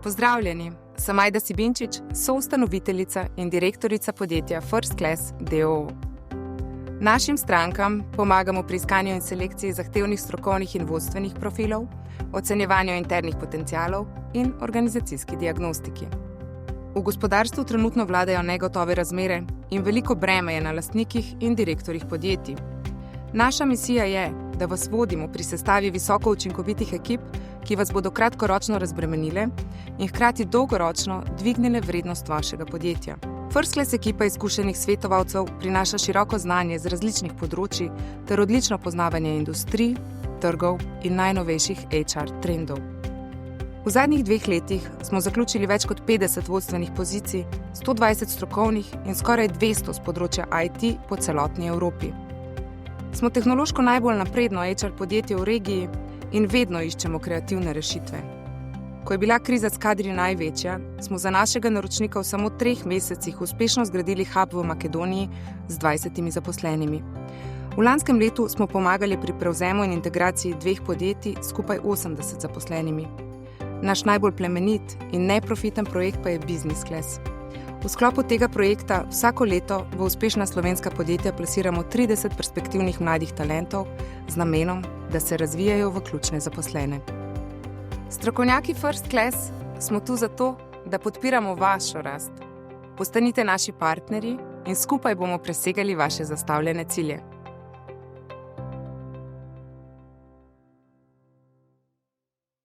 Pozdravljeni, sem Majda Sibinčič, soustanoviteljica in direktorica podjetja First Class d.o.o. Našim strankam pomagamo pri iskanju in selekciji zahtevnih strokovnih in vodstvenih profilov, ocenjevanju internih potencialov in organizacijski diagnostiki. V gospodarstvu trenutno vladajo negotove razmere in veliko breme je na lastnikih in direktorjih podjetij. Naša misija je, da vas vodimo pri sestavi visoko učinkovitih ekip, ki vas bodo kratkoročno razbremenile in hkrati dolgoročno dvignile vrednost vašega podjetja. First Class ekipa izkušenih svetovalcev prinaša široko znanje z različnih področij ter odlično poznavanje industrij, trgov in najnovejših HR trendov. V zadnjih 2 letih smo zaključili več kot 50 vodstvenih pozicij, 120 strokovnih in skoraj 200 z področja IT po celotni Evropi. Smo tehnološko najbolj napredno HR podjetje v regiji in vedno iščemo kreativne rešitve. Ko je bila kriza s kadri največja, smo za našega naročnika v samo 3 mesecih uspešno zgradili hub v Makedoniji z 20 zaposlenimi. V lanskem letu smo pomagali pri prevzemu in integraciji 2 podjetij skupaj 80 zaposlenimi. Naš najbolj plemenit in neprofiten projekt pa je Business Class. V sklopu tega projekta vsako leto v uspešna slovenska podjetja plasiramo 30 perspektivnih mladih talentov z namenom, da se razvijajo v ključne zaposlene. Strokovnjaki First Class smo tu zato, da podpiramo vašo rast. Postanite naši partnerji in skupaj bomo presegali vaše zastavljene cilje.